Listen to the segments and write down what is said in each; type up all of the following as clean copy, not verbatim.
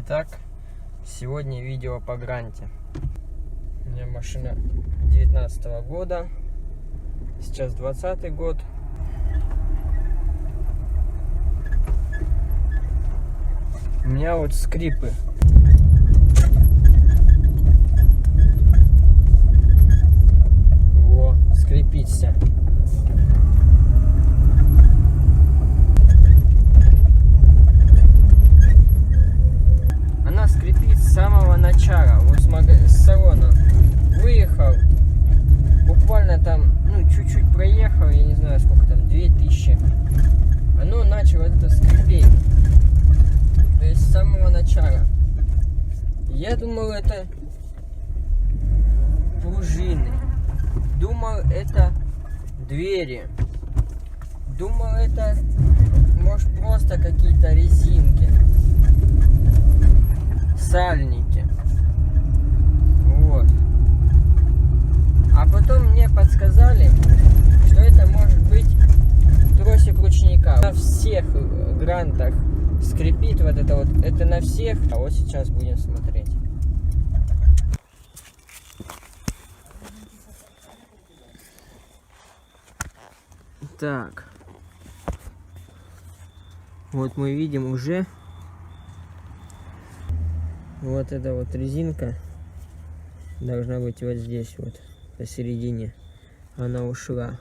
Итак, сегодня видео по гранте. У меня машина 19 года, сейчас 20 год. У меня вот скрипы. Во, скрипится. Она скрипит с самого начала. Вот с салона выехал, буквально там, чуть-чуть проехал, я не знаю сколько там, 2000. Оно начало это скрипеть. То есть с самого начала. Я думал, это пружины. Думал, это двери. Думал, это может просто какие-то резинки. Сальники. Вот. А потом мне подсказали, что это может быть тросик ручника. На всех грантах скрипит вот это вот. Это на всех. А вот сейчас будем смотреть. Так. Вот мы видим уже. Вот эта вот резинка должна быть вот здесь вот, посередине. Она ушла.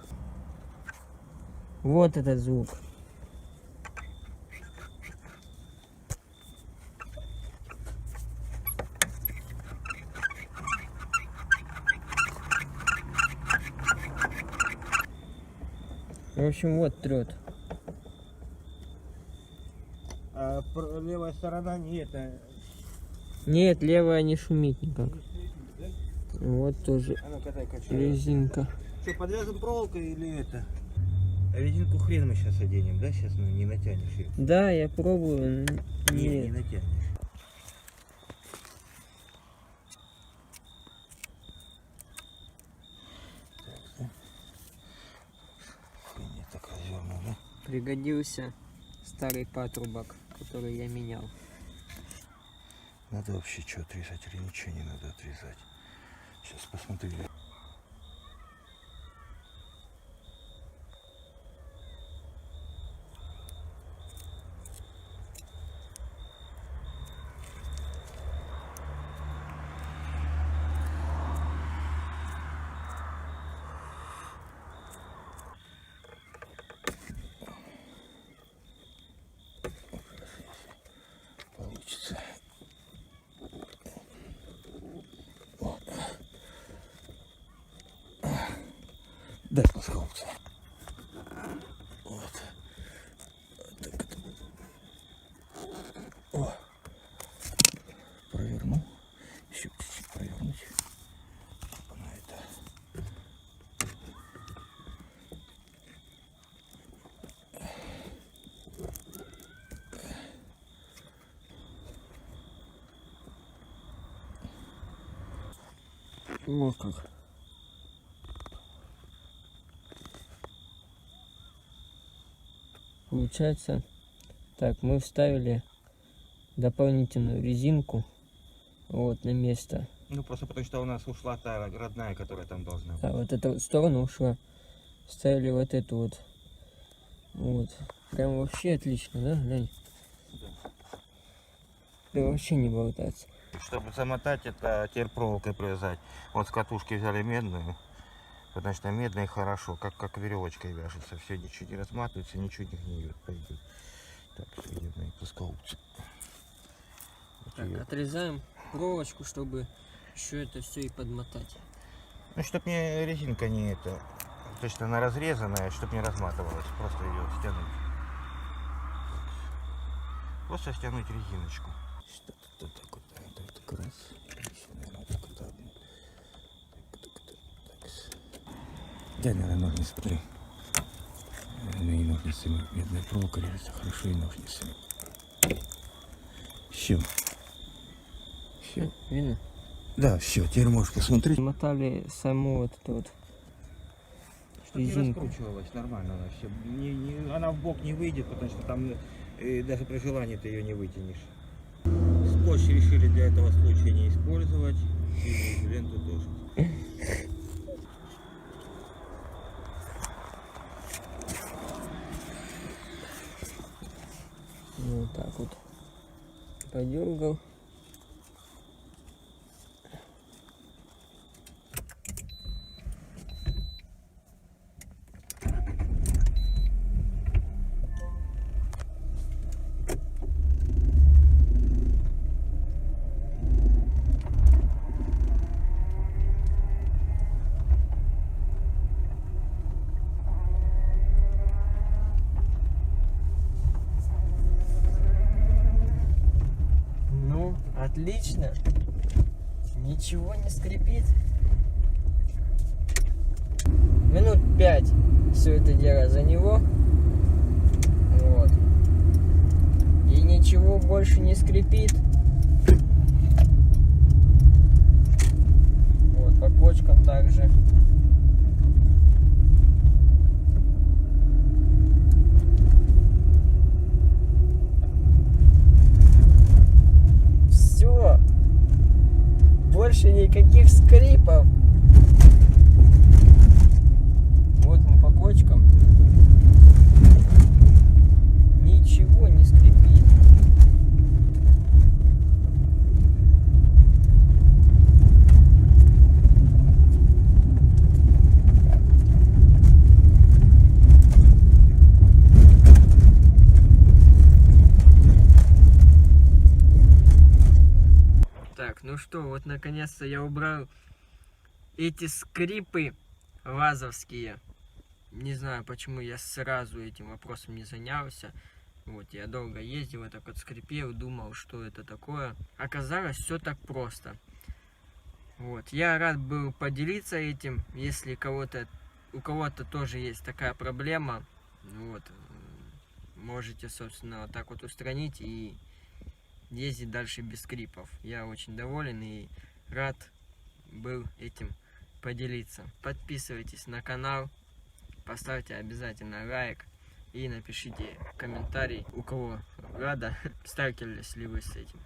Вот этот звук. В общем, вот трет. А левая сторона не это. Нет, левая не шумит никак. Вот тоже резинка. Что, подвязан проволокой или это? А резинку хрен мы сейчас оденем, да? Сейчас не натянешь ее. Да, я пробую. Не натянешь. Так разверну, да? Пригодился старый патрубок, который я менял. Надо вообще что отрезать или ничего не надо отрезать? Сейчас посмотрю. Получится. Дай пускался. Вот. Так. О. Проверну. Еще чуть-чуть провернуть. На это. Вот как. Получается, так, мы вставили дополнительную резинку вот на место. Ну просто потому что у нас ушла та родная, которая там должна быть. Да, вот эта вот сторона ушла. Вставили вот эту вот. Вот. Прям вообще отлично, да? Глянь. Да. Да вообще не болтаться. Чтобы замотать, это теперь проволокой привязать. Вот с катушки взяли медную. Потому что медная хорошо, как веревочкой вяжется. Все ничего не разматывается, ничего не пойдет. Так, все идет на плоскоупцы. Так, отрезаем проволочку, чтобы еще это все и подмотать. Ну, чтобы мне резинка не это. То есть она разрезанная, чтобы не разматывалась. Просто ее стянуть. Просто стянуть резиночку. Что-то так вот. Так раз. Дай, наверное, ножницы, смотри. И ножницами. Медная проволока режется хорошо, и ножницами. Все. Все. Видно? Да, все, теперь можешь посмотреть. Мотали саму вот эту вот резинку. Не раскручивалась нормально она все. Она в бок не выйдет, потому что там даже при желании ты ее не вытянешь. Скотч решили для этого случая не использовать. И изоленту тоже. Вот так вот подергал. Ну, отлично. Ничего не скрипит. Минут 5 все это дело за него. Вот. И ничего больше не скрипит. Вот, по кочкам также. Все. Больше никаких скрипов. Вот мы по кочкам. Ничего не скрипит. Так, ну что, вот наконец-то я убрал эти скрипы вазовские. Не знаю, почему я сразу этим вопросом не занялся. Вот, я долго ездил, вот так вот скрипел, думал, что это такое. Оказалось, все так просто. Вот, я рад был поделиться этим, если у кого-то тоже есть такая проблема. Вот, можете, собственно, вот так вот устранить и ездить дальше без скрипов. Я очень доволен и рад был этим поделиться. Подписывайтесь на канал, поставьте обязательно лайк и напишите комментарий, у кого рада, сталкивались ли вы с этим.